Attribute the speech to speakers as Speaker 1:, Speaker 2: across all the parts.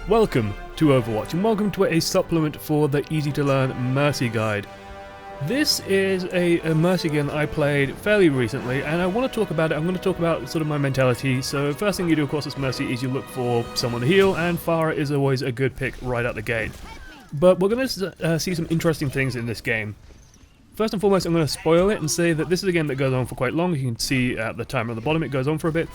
Speaker 1: Welcome to Overwatch and welcome to a supplement for the easy to learn Mercy guide. This is a Mercy game that I played fairly recently and I want to talk about it. I'm going to talk about sort of my mentality. So first thing you do of course as Mercy is you look for someone to heal, and Pharah is always a good pick right out the gate. But we're going to see some interesting things in this game. First and foremost, I'm going to spoil it and say that this is a game that goes on for quite long. You can see at the timer at the bottom it goes on for a bit.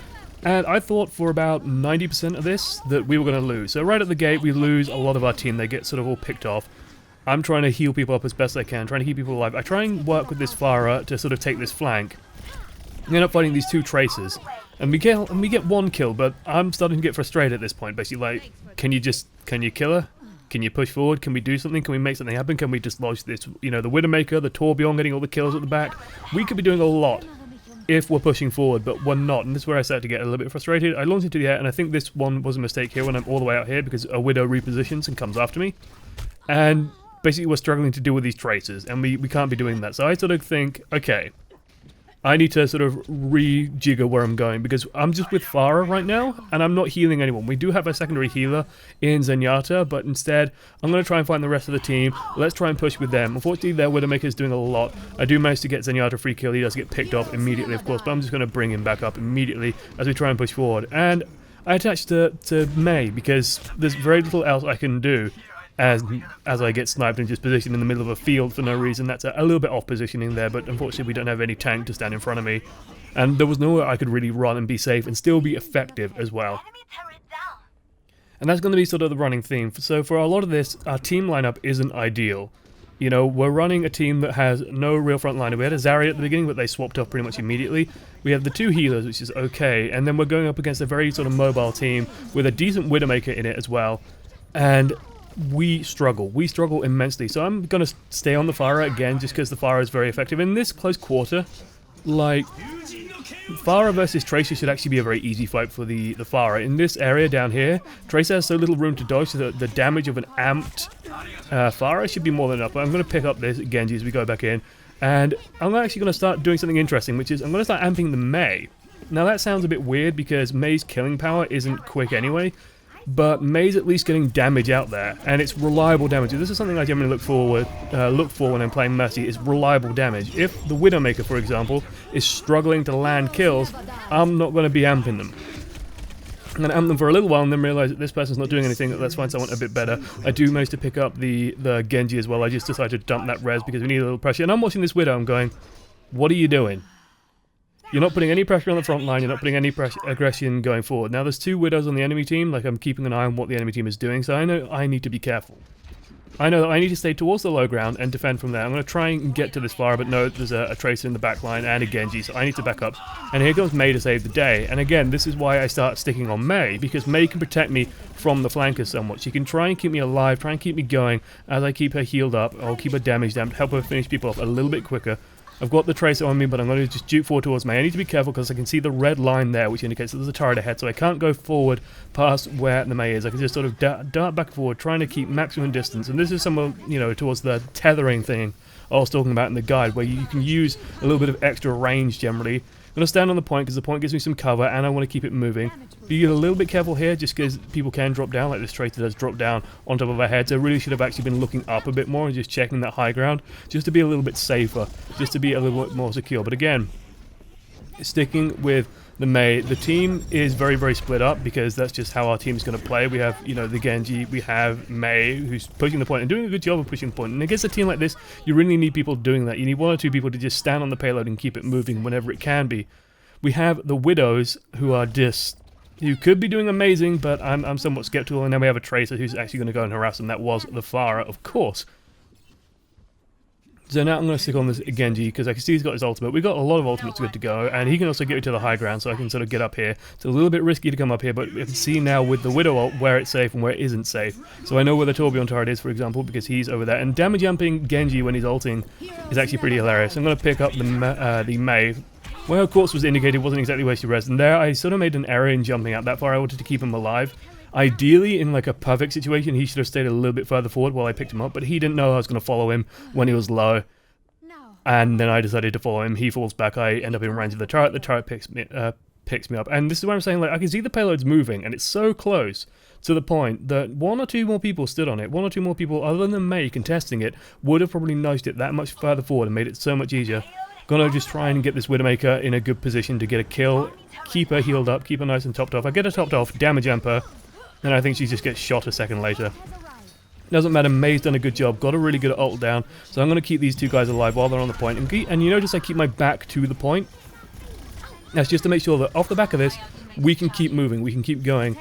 Speaker 1: And I thought for about 90% of this that we were going to lose. So right at the gate we lose a lot of our team. They get sort of all picked off. I'm trying to heal people up as best I can, trying to keep people alive. I try and work with this Pharah to sort of take this flank. We end up fighting these two tracers. And we get one kill, but I'm starting to get frustrated at this point. Basically like, can you kill her? Can you push forward? Can we do something? Can we make something happen? Can we just lodge this, the Widowmaker, the Torbjorn getting all the kills at the back? We could be doing a lot if we're pushing forward, but we're not, and this is where I started to get a little bit frustrated. I launched into the air, and I think this one was a mistake here when I'm all the way out here, because a Widow repositions and comes after me. And basically we're struggling to deal with these tracers, and we can't be doing that. So I sort of think, okay, I need to sort of rejigger where I'm going, because I'm just with Pharah right now, and I'm not healing anyone. We do have a secondary healer in Zenyatta, but instead, I'm going to try and find the rest of the team. Let's try and push with them. Unfortunately, their Widowmaker is doing a lot. I do manage to get Zenyatta a free kill. He does get picked off immediately, of course, but I'm just going to bring him back up immediately as we try and push forward. And I attach to Mei, because there's very little else I can do. As I get sniped and just positioned in the middle of a field for no reason. That's a little bit off positioning there, but unfortunately we don't have any tank to stand in front of me. And there was nowhere I could really run and be safe and still be effective as well. And that's going to be sort of the running theme. So for a lot of this, our team lineup isn't ideal. We're running a team that has no real front liner. We had a Zarya at the beginning, but they swapped off pretty much immediately. We have the two healers, which is okay, and then we're going up against a very sort of mobile team with a decent Widowmaker in it as well. And we struggle immensely, so I'm going to stay on the Pharah again just because the Pharah is very effective. In this close quarter, like, Pharah versus Tracer should actually be a very easy fight for the Pharah. In this area down here, Tracer has so little room to dodge, so that the damage of an amped Pharah should be more than enough. But I'm going to pick up this Genji as we go back in, and I'm actually going to start doing something interesting, which is I'm going to start amping the Mei. Now that sounds a bit weird because Mei's killing power isn't quick anyway, but Mei's at least getting damage out there, and it's reliable damage. This is something I generally look for when I'm playing Mercy, is reliable damage. If the Widowmaker, for example, is struggling to land kills, I'm not going to be amping them. I'm going to amp them for a little while and then realise that this person's not doing anything. Let's find someone a bit better. I do manage to pick up the Genji as well. I just decided to dump that res because we need a little pressure. And I'm watching this Widow, I'm going, what are you doing? You're not putting any pressure on the front line, you're not putting any aggression going forward. Now there's two Widows on the enemy team, like I'm keeping an eye on what the enemy team is doing, so I know I need to be careful. I know that I need to stay towards the low ground and defend from there. I'm going to try and get to this Pharah, but no, there's a Tracer in the back line and a Genji, so I need to back up. And here comes Mei to save the day. And again, this is why I start sticking on Mei, because Mei can protect me from the flankers somewhat. She can try and keep me alive, try and keep me going as I keep her healed up, or keep her damage down, help her finish people off a little bit quicker. I've got the Tracer on me, but I'm going to just juke forward towards Mei. I need to be careful because I can see the red line there, which indicates that there's a turret ahead, so I can't go forward past where the Mei is. I can just sort of dart back and forward, trying to keep maximum distance. And this is somewhere, towards the tethering thing I was talking about in the guide, where you can use a little bit of extra range generally. I'm going to stand on the point because the point gives me some cover and I want to keep it moving. But you get a little bit careful here just because people can drop down, like this Tracer does drop down on top of our head. So I really should have actually been looking up a bit more and just checking that high ground just to be a little bit safer, just to be a little bit more secure. But again, sticking with the Mei, the team is very, very split up because that's just how our team is going to play. We have, the Genji, we have Mei who's pushing the point and doing a good job of pushing the point. And against a team like this, you really need people doing that. You need one or two people to just stand on the payload and keep it moving whenever it can be. We have the Widows who could be doing amazing, but I'm somewhat skeptical. And then we have a Tracer who's actually going to go and harass them. That was the Pharah, of course. So now I'm going to stick on this Genji because I can see he's got his ultimate. We've got a lot of ultimates good to go, and he can also get me to the high ground, so I can sort of get up here. It's a little bit risky to come up here, but I can see now with the Widow ult where it's safe and where it isn't safe. So I know where the Torbjorn turret is, for example, because he's over there. And damage jumping Genji when he's ulting is actually pretty hilarious. I'm going to pick up the Mei. Where her corpse was indicated wasn't exactly where she rested. And there I sort of made an error in jumping out that far. I wanted to keep him alive. Ideally, in like a perfect situation, he should have stayed a little bit further forward while I picked him up, but he didn't know I was going to follow him when he was low. And then I decided to follow him. He falls back. I end up in range of the turret. The turret picks picks me up. And this is where I'm saying, like, I can see the payload's moving, and it's so close to the point that one or two more people stood on it, one or two more people other than May contesting it, would have probably nudged it that much further forward and made it so much easier. Gonna just try and get this Widowmaker in a good position to get a kill, keep her healed up, keep her nice and topped off. I get her topped off, damage amp her, and I think she just gets shot a second later. Doesn't matter, May's done a good job, got a really good ult down, so I'm going to keep these two guys alive while they're on the point, and you notice I keep my back to the point. That's just to make sure that off the back of this, we can keep moving, we can keep going.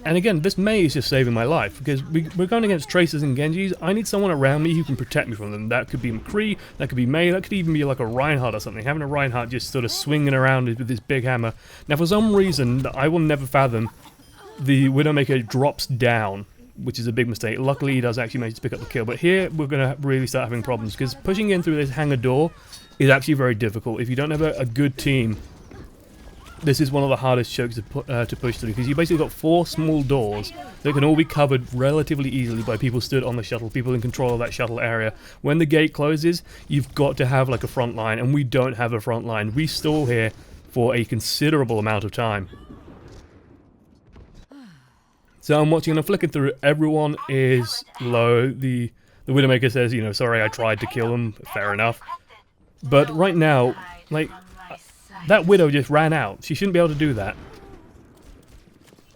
Speaker 1: And again, this May is just saving my life, because we're going against Tracers and Genjis. I need someone around me who can protect me from them. That could be McCree, that could be May, that could even be like a Reinhardt or something. Having a Reinhardt just sort of swinging around with this big hammer. Now for some reason that I will never fathom, the Widowmaker drops down, which is a big mistake. Luckily he does actually manage to pick up the kill, but here we're going to really start having problems, because pushing in through this hangar door is actually very difficult. If you don't have a good team, this is one of the hardest chokes to push through, because you basically got 4 small doors that can all be covered relatively easily by people stood on the shuttle, people in control of that shuttle area. When the gate closes, you've got to have like a front line, and we don't have a front line. We stall here for a considerable amount of time. So I'm watching and I'm flicking through. Everyone is low. The Widowmaker says, you know, sorry, I tried to kill them. Fair enough. But right now, like, that Widow just ran out. She shouldn't be able to do that.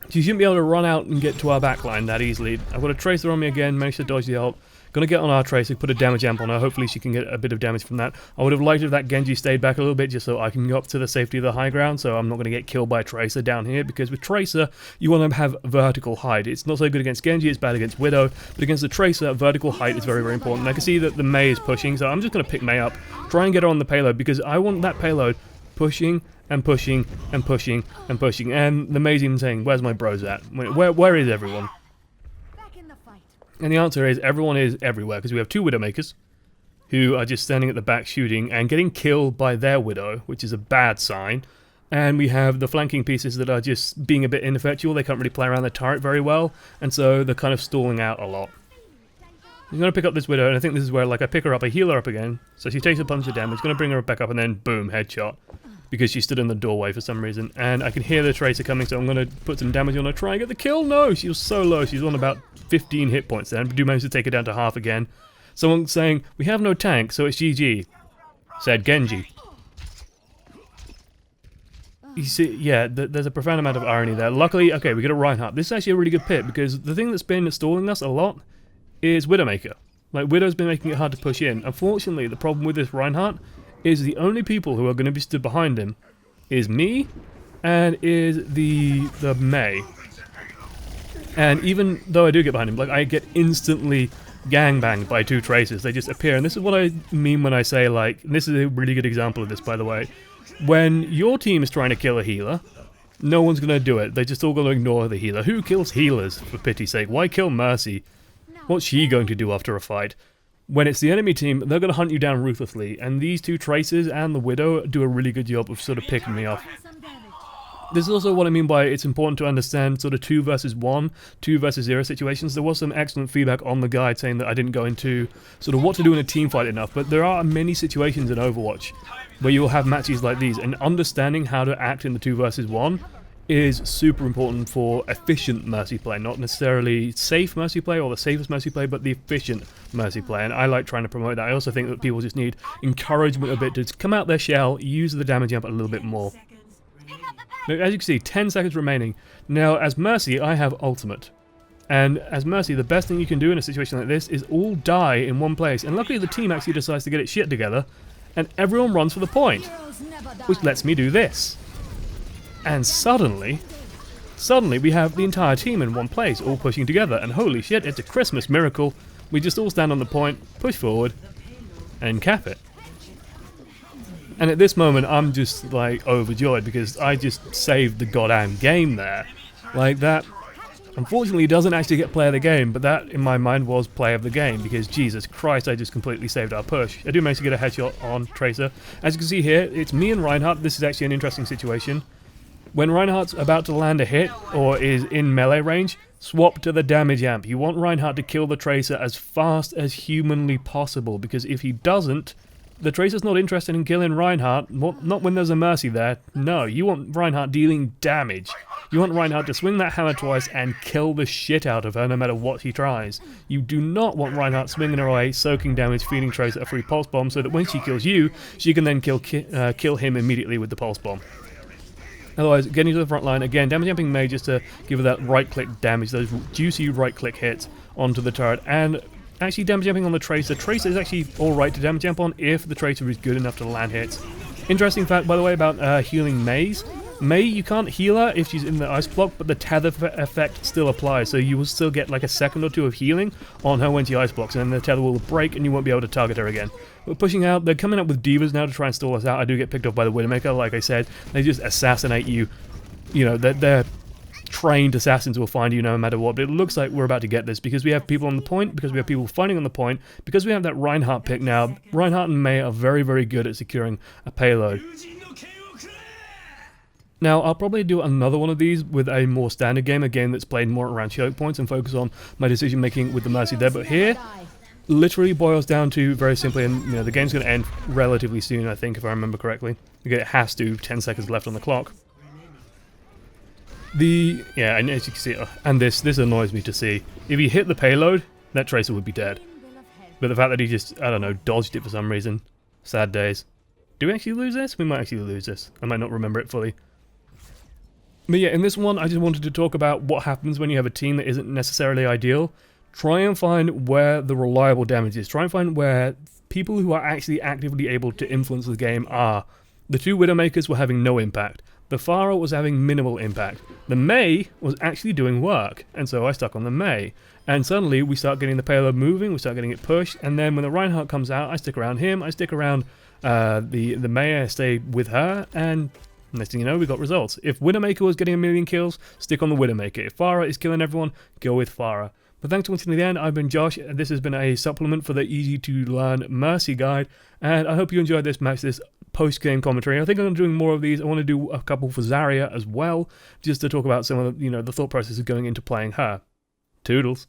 Speaker 1: She shouldn't be able to run out and get to our backline that easily. I've got a Tracer on me again, managed to dodge the ult. Gonna get on our Tracer, put a damage amp on her. Hopefully she can get a bit of damage from that. I would have liked if that Genji stayed back a little bit just so I can go up to the safety of the high ground, so I'm not gonna get killed by Tracer down here, because with Tracer, you want to have vertical height. It's not so good against Genji, it's bad against Widow, but against the Tracer, vertical height is very, very important. And I can see that the May is pushing, so I'm just gonna pick May up, try and get her on the payload, because I want that payload pushing and pushing and pushing and pushing. And the May's even saying, where's my bros at? Where is everyone? And the answer is, everyone is everywhere, because we have 2 Widowmakers who are just standing at the back shooting and getting killed by their Widow, which is a bad sign. And we have the flanking pieces that are just being a bit ineffectual. They can't really play around the turret very well, and so they're kind of stalling out a lot. I'm going to pick up this Widow, and I think this is where, like, I pick her up, I heal her up again, so she takes a bunch of damage, going to bring her back up, and then boom, headshot, because she stood in the doorway for some reason. And I can hear the Tracer coming, so I'm going to put some damage on her, try and get the kill. No, she was so low, she's on about 15 hit points then, but do manage to take her down to half again. Someone saying, we have no tank, so it's GG, said Genji. You see, yeah, there's a profound amount of irony there. Luckily, okay, we get a Reinhardt. This is actually a really good pit, because the thing that's been stalling us a lot is Widowmaker. Like, Widow's been making it hard to push in. Unfortunately, the problem with this Reinhardt is the only people who are going to be stood behind him is me and is the May. And even though I do get behind him, like, I get instantly gangbanged by 2 Tracers. They just appear, and this is what I mean when I say, like, and this is a really good example of this, by the way. When your team is trying to kill a healer, no one's going to do it. They're just all going to ignore the healer. Who kills healers, for pity's sake? Why kill Mercy? What's she going to do after a fight? When it's the enemy team, they're going to hunt you down ruthlessly, and these 2 Tracers and the Widow do a really good job of sort of picking me off. This is also what I mean by it's important to understand sort of 2 versus 1, 2 versus 0 situations. There was some excellent feedback on the guide saying that I didn't go into sort of what to do in a team fight enough, but there are many situations in Overwatch where you'll have matches like these, and understanding how to act in the 2 versus 1 is super important for efficient Mercy play, not necessarily safe Mercy play or the safest Mercy play, but the efficient Mercy play, and I like trying to promote that. I also think that people just need encouragement a bit to come out their shell, use the damage amp a little bit more. Now, as you can see, 10 seconds remaining. Now, as Mercy, I have ultimate. And as Mercy, the best thing you can do in a situation like this is all die in one place, and luckily the team actually decides to get its shit together, and everyone runs for the point, which lets me do this. And suddenly we have the entire team in one place, all pushing together, and holy shit, it's a Christmas miracle. We just all stand on the point, push forward, and cap it. And at this moment, I'm just, like, overjoyed, because I just saved the goddamn game there. Like, that, unfortunately, doesn't actually get play of the game, but that, in my mind, was play of the game, because, Jesus Christ, I just completely saved our push. I do manage to get a headshot on Tracer. As you can see here, it's me and Reinhardt. This is actually an interesting situation. When Reinhardt's about to land a hit, or is in melee range, swap to the damage amp. You want Reinhardt to kill the Tracer as fast as humanly possible, because if he doesn't, the Tracer's not interested in killing Reinhardt, not when there's a Mercy there. No, you want Reinhardt dealing damage. You want Reinhardt to swing that hammer twice and kill the shit out of her no matter what he tries. You do not want Reinhardt swinging her away, soaking damage, feeding Tracer a free pulse bomb so that when she kills you, she can then kill him immediately with the pulse bomb. Otherwise, getting to the front line, again, damage jumping Mei just to give her that right-click damage, those juicy right-click hits onto the turret, and actually damage jumping on the Tracer. Tracer is actually alright to damage jump on if the Tracer is good enough to land hits. Interesting fact, by the way, about healing Mei's. Mei, you can't heal her if she's in the ice block, but the tether effect still applies, so you will still get like a second or two of healing on her when she ice blocks, and then the tether will break and you won't be able to target her again. We're pushing out, they're coming up with divas now to try and stall us out. I do get picked off by the Widowmaker, like I said. They just assassinate you. You know, they're trained assassins will find you no matter what, but it looks like we're about to get this because we have people on the point, because we have people fighting on the point, because we have that Reinhardt pick now. Reinhardt and Mei are very, very good at securing a payload. Now, I'll probably do another one of these with a more standard game, a game that's played more around choke points and focus on my decision making with the Mercy there, but here literally boils down to very simply, and you know, the game's going to end relatively soon, I think, if I remember correctly. It has to, 10 seconds left on the clock. Yeah, and as you can see, and this annoys me to see. If he hit the payload, that Tracer would be dead. But the fact that he just, I don't know, dodged it for some reason. Sad days. Do we actually lose this? We might actually lose this. I might not remember it fully. But yeah, in this one, I just wanted to talk about what happens when you have a team that isn't necessarily ideal. Try and find where the reliable damage is. Try and find where people who are actually actively able to influence the game are. The two Widowmakers were having no impact. The Pharah was having minimal impact. The Mei was actually doing work, and so I stuck on the Mei. And suddenly we start getting the payload moving, we start getting it pushed, and then when the Reinhardt comes out, I stick around him, I stick around the Mei, I stay with her, and next thing you know, we got results. If Widowmaker was getting a million kills, stick on the Widowmaker. If Pharah is killing everyone, go with Pharah. But thanks for watching to the end. I've been Josh, and this has been a supplement for the Easy to Learn Mercy Guide, and I hope you enjoyed this match, this post-game commentary. I think I'm doing more of these. I want to do a couple for Zarya as well, just to talk about some of the, the thought process of going into playing her. Toodles.